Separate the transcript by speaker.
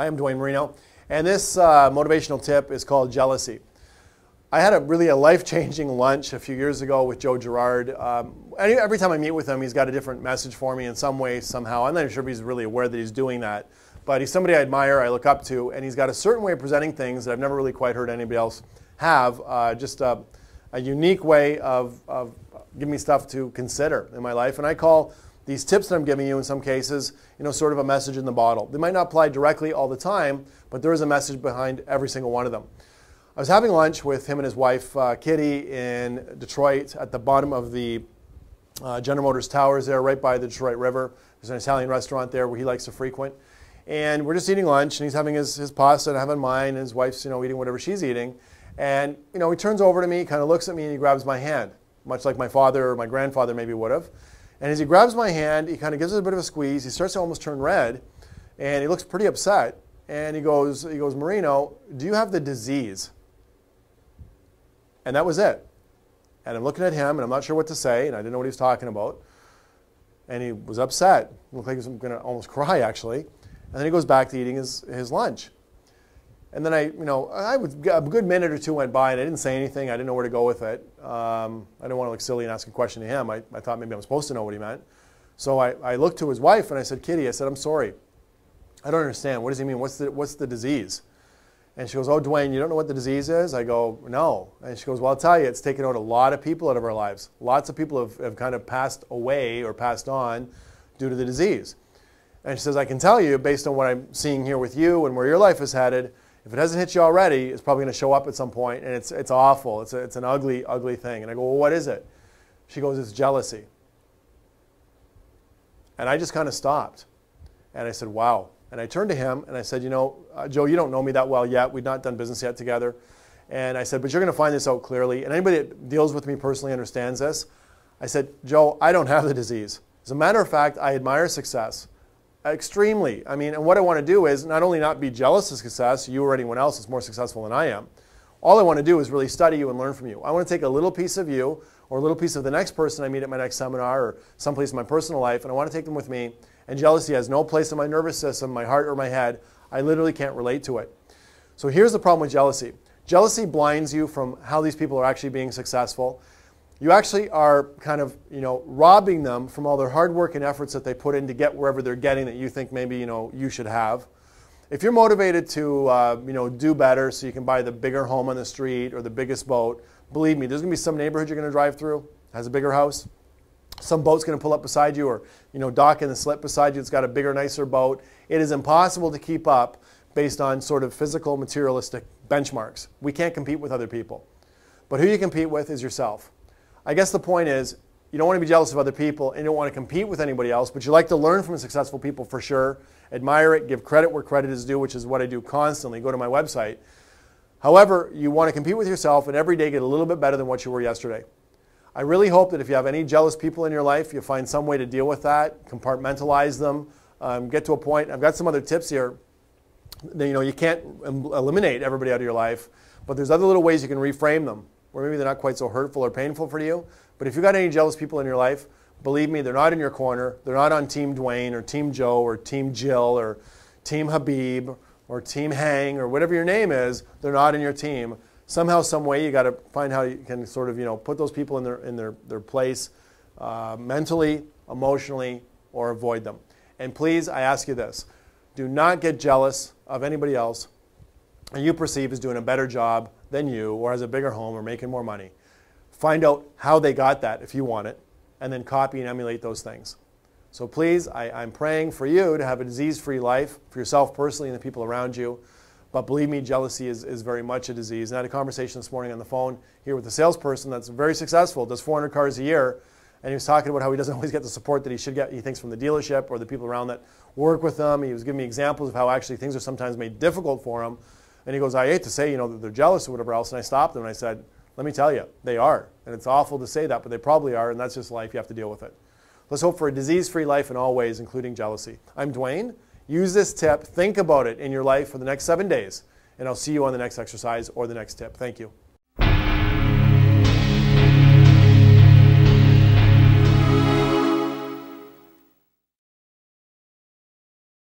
Speaker 1: Hi, I'm Duane Marino, and this motivational tip is called jealousy. I had really a life-changing lunch a few years ago with Girard. Every time I meet with him, he's got a different message for me in some way, somehow. I'm not even sure if he's really aware that he's doing that, but he's somebody I admire, I look up to, and he's got a certain way of presenting things that I've never really quite heard anybody else have. Just a unique way of giving me stuff to consider in my life, and I call these tips that I'm giving you in some cases, sort of a message in the bottle. They might not apply directly all the time, but there is a message behind every single one of them. I was having lunch with him and his wife, Kitty, in Detroit at the bottom of the General Motors Towers there, right by the Detroit River. There's an Italian restaurant there where he likes to frequent. And we're just eating lunch, and he's having his pasta, and I'm having mine, and his wife's eating whatever she's eating. And he turns over to me, kind of looks at me, and he grabs my hand, much like my father or my grandfather maybe would have. And as he grabs my hand, he kind of gives it a bit of a squeeze. He starts to almost turn red, and he looks pretty upset. And he goes, Marino, do you have the disease? And that was it. And I'm looking at him, and I'm not sure what to say, and I didn't know what he was talking about. And he was upset. It looked like he was going to almost cry, actually. And then he goes back to eating his lunch. And then a good minute or two went by, and I didn't say anything. I didn't know where to go with it. I didn't want to look silly and ask a question to him. I thought maybe I'm supposed to know what he meant. So I looked to his wife, and I said, Kitty, I said, I'm sorry. I don't understand. What does he mean? What's the disease? And she goes, oh, Duane, you don't know what the disease is? I go, no. And she goes, well, I'll tell you, it's taken out a lot of people out of our lives. Lots of people have kind of passed away or passed on due to the disease. And she says, I can tell you, based on what I'm seeing here with you and where your life is headed, if it hasn't hit you already, it's probably going to show up at some point, and it's awful. It's an ugly, ugly thing. And I go, well, what is it? She goes, it's jealousy. And I just kind of stopped. And I said, wow. And I turned to him, and I said, Joe, you don't know me that well yet. We've not done business yet together. And I said, but you're going to find this out clearly. And anybody that deals with me personally understands this. I said, Joe, I don't have the disease. As a matter of fact, I admire success. Extremely. And what I want to do is not only not be jealous of success, you or anyone else is more successful than I am. All I want to do is really study you and learn from you. I want to take a little piece of you or a little piece of the next person I meet at my next seminar or someplace in my personal life, and I want to take them with me. And jealousy has no place in my nervous system, my heart, or my head. I literally can't relate to it. So here's the problem with jealousy. Jealousy blinds you from how these people are actually being successful. You actually are kind of, robbing them from all their hard work and efforts that they put in to get wherever they're getting that you think maybe, you should have. If you're motivated to, do better so you can buy the bigger home on the street or the biggest boat, believe me, there's going to be some neighborhood you're going to drive through, has a bigger house. Some boat's going to pull up beside you or, dock in the slip beside you. It's got a bigger, nicer boat. It is impossible to keep up based on sort of physical, materialistic benchmarks. We can't compete with other people. But who you compete with is yourself. I guess the point is, you don't want to be jealous of other people and you don't want to compete with anybody else, but you like to learn from successful people for sure. Admire it, give credit where credit is due, which is what I do constantly. Go to my website. However, you want to compete with yourself and every day get a little bit better than what you were yesterday. I really hope that if you have any jealous people in your life, you find some way to deal with that, compartmentalize them, get to a point. I've got some other tips here. You can't eliminate everybody out of your life, but there's other little ways you can reframe them, where maybe they're not quite so hurtful or painful for you. But if you've got any jealous people in your life, believe me, they're not in your corner. They're not on Team Duane or Team Joe or Team Jill or Team Habib or Team Hang or whatever your name is. They're not in your team. Somehow, some way, you got to find how you can sort of, put those people in their place mentally, emotionally, or avoid them. And please, I ask you this. Do not get jealous of anybody else and you perceive as doing a better job than you or has a bigger home or making more money. Find out how they got that if you want it, and then copy and emulate those things. So please, I'm praying for you to have a disease-free life for yourself personally and the people around you. But believe me, jealousy is very much a disease. And I had a conversation this morning on the phone here with a salesperson that's very successful, does 400 cars a year, and he was talking about how he doesn't always get the support that he should get, he thinks, from the dealership or the people around that work with him. He was giving me examples of how actually things are sometimes made difficult for him. And he goes, I hate to say, that they're jealous or whatever else. And I stopped him and I said, let me tell you, they are. And it's awful to say that, but they probably are, and that's just life. You have to deal with it. Let's hope for a disease-free life in all ways, including jealousy. I'm Duane. Use this tip. Think about it in your life for the next 7 days. And I'll see you on the next exercise or the next tip. Thank you.